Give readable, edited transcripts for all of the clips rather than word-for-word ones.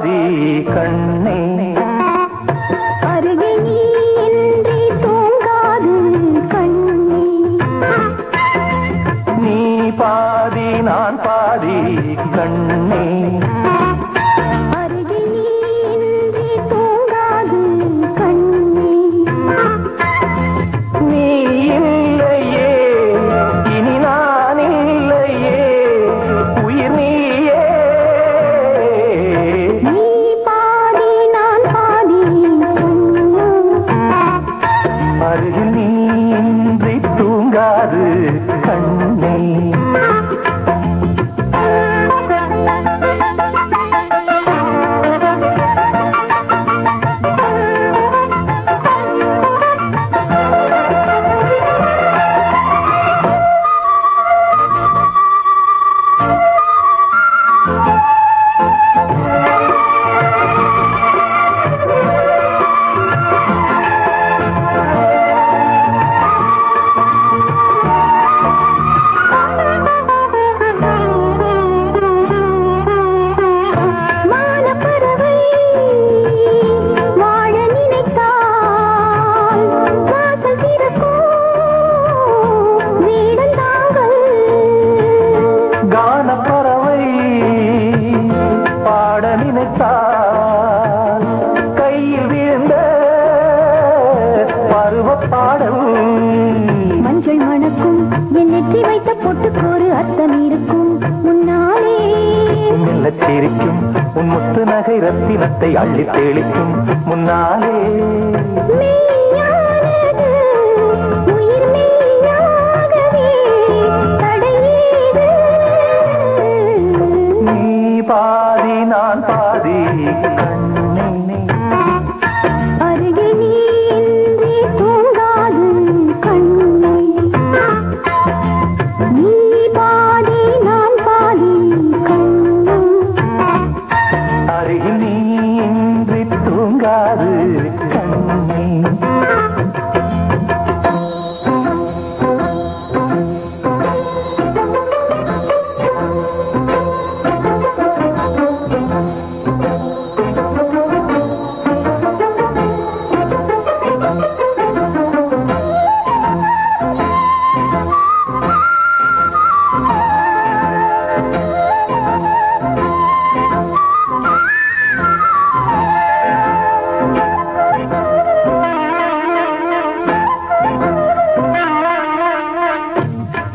பாதி கண்ணே அருகே நீ இன்றி தூங்காது கண்ணே நீ பாதி நான் பாதி கண்ணே அருகே நீ இன்றி தூங்காது கண்ணே நீ இல்லையே இனி நான் இல்லையே உயிர் நீயே நீ பாதி நான் பாதி கண்ணே அருகில் நீ இன்றி தூங்காது கண்ணே மானப்பறவை வாழ நினைத்தால் வாசல் திறக்கும் வீடந்தாங்கள் கானப்பறவை பாட நினைத்தால் கையில் விழுந்த பருவப் பாடல் மஞ்சள் மணக்கும் என் நெற்றி வைத்த பொட்டுக்கோரு அர்த்தம் இருக்கும் முன்னாலே மெல்லச் சிரிக்கும் உன் முத்து நகை ரத்தினத்தை அள்ளித் தெளிக்கும் முன்னாலே மெய்யானது உயிர் மெய்யாகவே தடையேது நீ பாதி நான் பாதி கண்ணே அருகே நீ இன்றி தூங்காது கண்ணே நீ பாதி நான் பாதி கண்ணே அருகில் நீ இன்றி தூங்காது கண்ணே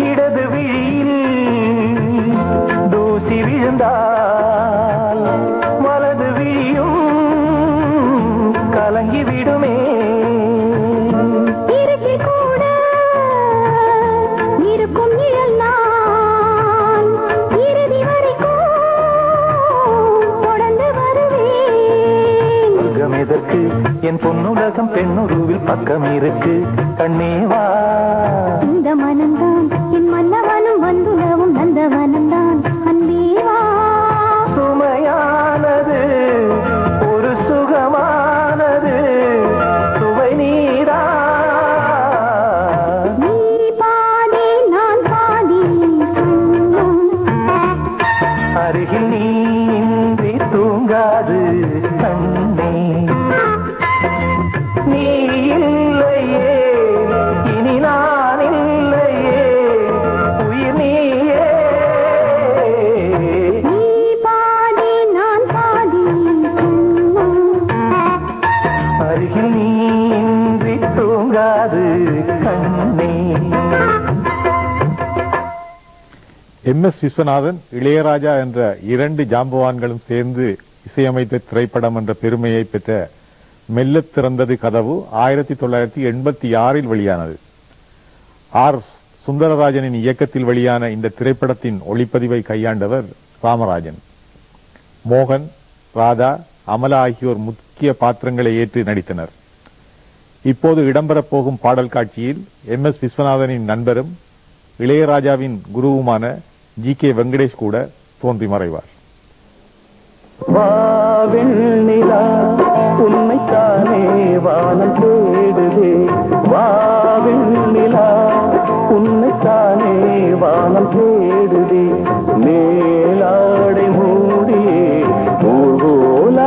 இடது விழியில் தூசி விழுந்தால் வலது விழியும் கலங்கி விடுமே இருட்டில் கூட இருக்கும் நிழல் நான் இறுதி வரைக்கும் தொடர்ந்து வருவேன் சொர்க்கம் எதற்கு என் பொன்னுலகம் பெண்ணுருவில் பக்கம் இருக்கு கண்ணேவா இந்த மனம்தான் என் மன்னவனும் வந்துலவும் நந்தவனம்தான் அன்பேவா சுமையானது ஒரு சுகமானது சுவை நீரா நீ பாதி நான் பாதி அருகில் நீ இன்றி தூங்காது கண்ணே நீ இல்லையே இனி நான் இல்லையே உயிர் நீயே நீ பாதி நான் பாதி அருகில் நீ இன்றி தூங்காது கண்ணே எம்.எஸ். விஸ்வநாதன், இளையராஜா என்ற இரண்டு ஜாம்பவான்களும் சேர்ந்து இசையமைத்த திரைப்படம் என்ற பெருமையை பெற்ற மெல்லத் திறந்தது கதவு 1986 வெளியானது. ஆர். சுந்தரராஜனின் இயக்கத்தில் வெளியான இந்த திரைப்படத்தின் ஒளிப்பதிவை கையாண்டவர் ராமராஜன். மோகன், ராதா, அமலா ஆகியோர் முக்கிய பாத்திரங்களை ஏற்று நடித்தனர். இப்போது இடம்பெறப் போகும் பாடல் காட்சியில் எம்.எஸ். விஸ்வநாதனின் நண்பரும் இளையராஜாவின் குருவுமான ஜி.கே. வெங்கடேஷ் கூட தோன்றி மறைவார். வாவெண்ணிலா உன்னைத்தானே வானம் தேடுதே, வாவெண்ணிலா உன்னைத்தானே வானம் தேடுதே, மேலாடை மூடியே ஊர்கோல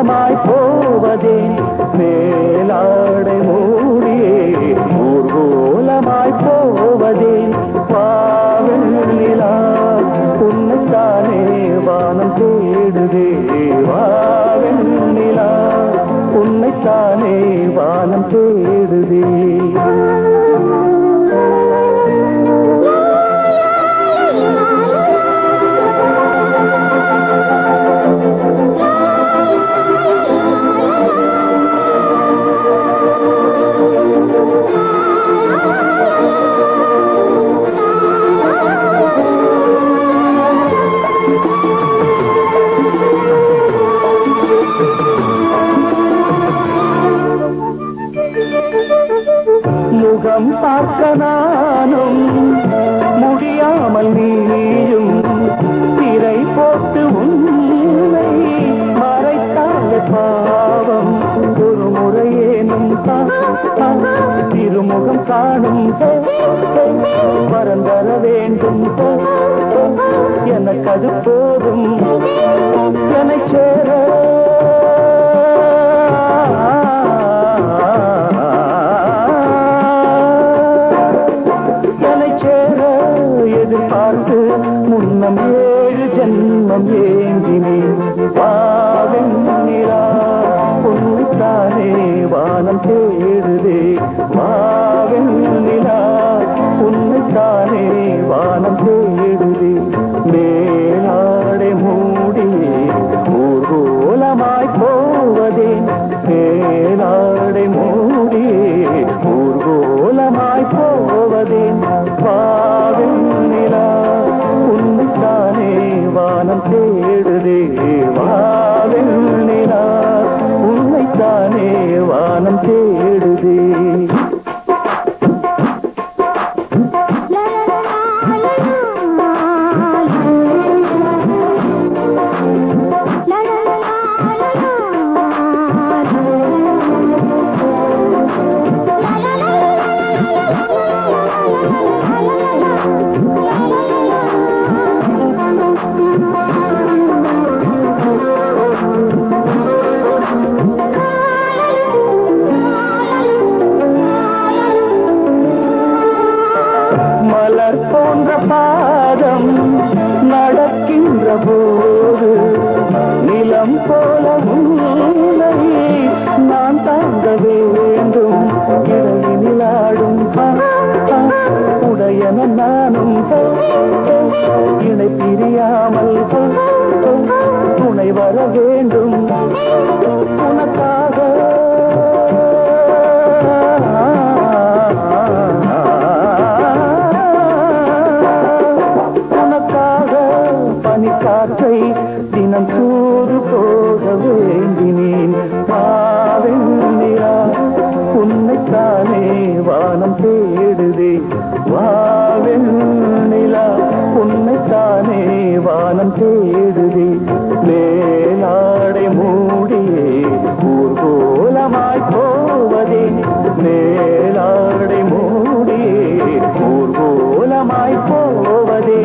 பார்க்க நானும் முடியாமல் நீயும் திரை போட்டு உன்னை மறைத்தாலே பாவம் ஒரு முறையேனும் திருமுகம் காணும் வரந்தர வேண்டும் எனக்கு அது போதும் என்னை சேர என்னை சேர எதிர்பார்த்து முன்னம் 7 ஜென்மம் ஏங்கினேன் வாவெண்ணிலா உன்னைத்தானே வானம் தேடுதே வாவெண்ணிலா உன்னைத்தானே வானம் தேடுதே மேலாடை மூடியே ஊர்கோலமாய் போவதேன் மேலாடை மூடியே ஊர்கோலமாய் போவதேன் வாவெண்ணிலா உன்னைத்தானே வானம் தேடுதே வாவெண்ணிலா உன்னைத்தானே வானம் தேடுதே மலர் போன்ற பாதம் நடக்கின்ற போது நிலம் போல உன்னை நான் தாங்க வேண்டும் இடையிலாடும் உடையன நானும் இணை பிரியாமல் துணை வர வேண்டும் உனக்காக பனிக்காற்றை தினம் தூது போக வேண்டினேன் வாவெண்ணிலா உன்னைத்தானே வானம் தேடுதே வாவெண்ணிலா உன்னைத்தானே வானம் தேடுதே மேலாடை மூடியே ஊர்கோலமாய் போவதே மேலாடை மூடியே ஊர்கோலமாய் போவதே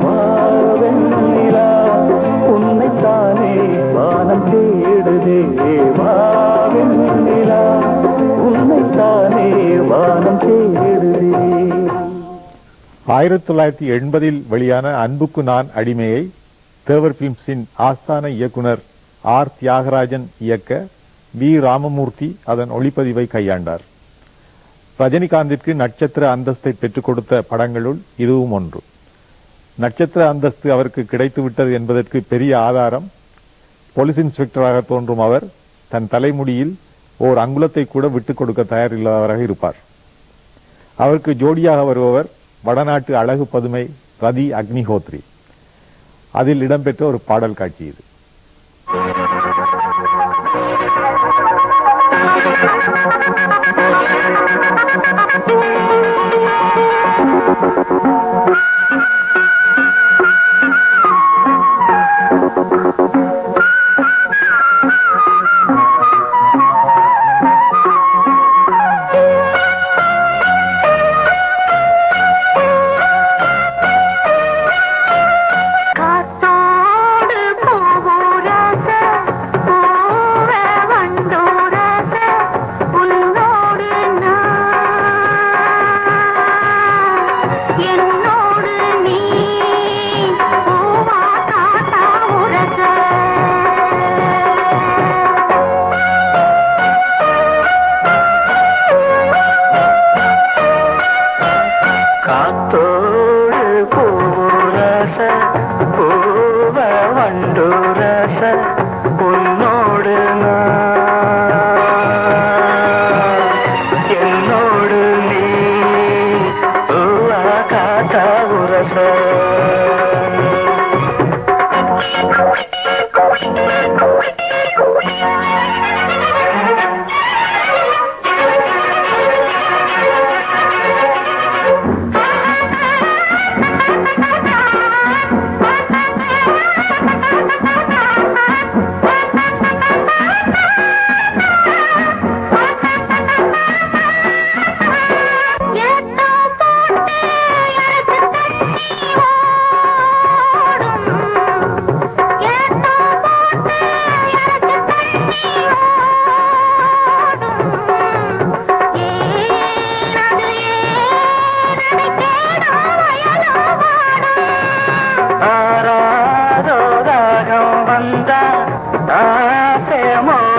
வாவெண்ணிலா உன்னைத்தானே வானம் தேடுதே வாவெண்ணிலா உன்னைத்தானே வானம் தேடுதே. 1980 வெளியான அன்புக்கு நான் அடிமையை தேவர் பிலிம்ஸின் ஆஸ்தான இயக்குனர் ஆர் தியாகராஜன் இயக்க வி ராமமூர்த்தி அதன் ஒளிப்பதிவை கையாண்டார். ரஜினிகாந்திற்கு நட்சத்திர அந்தஸ்தை பெற்றுக் கொடுத்த படங்களுள் இதுவும் ஒன்று. நட்சத்திர அந்தஸ்து அவருக்கு கிடைத்துவிட்டது என்பதற்கு பெரிய ஆதாரம், போலீஸ் இன்ஸ்பெக்டராக தோன்றும் அவர் தன் தலைமுடியில் ஓர் அங்குலத்தை கூட விட்டுக் கொடுக்க தயாரில்லாதவராக இருப்பார். அவருக்கு ஜோடியாக வருபவர் வடநாட்டு அழகு பதுமை ரதி அக்னிஹோத்ரி. அதில் இடம்பெற்ற ஒரு பாடல் காட்சி இது. காத்தோடு போவோராச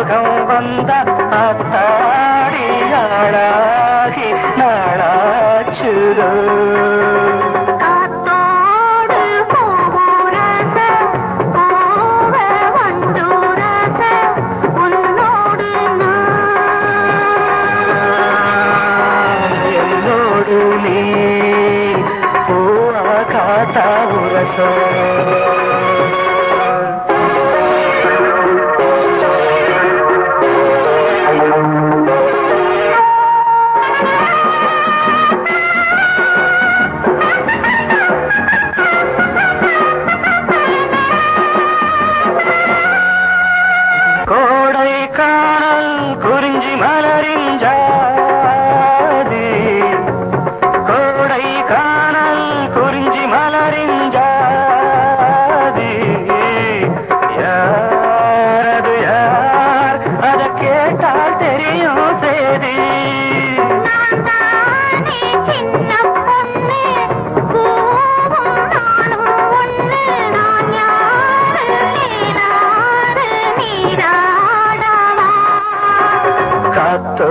யோகம் வந்த அத்தாடியாளாகி நாளாச்சுரோ காத்தோ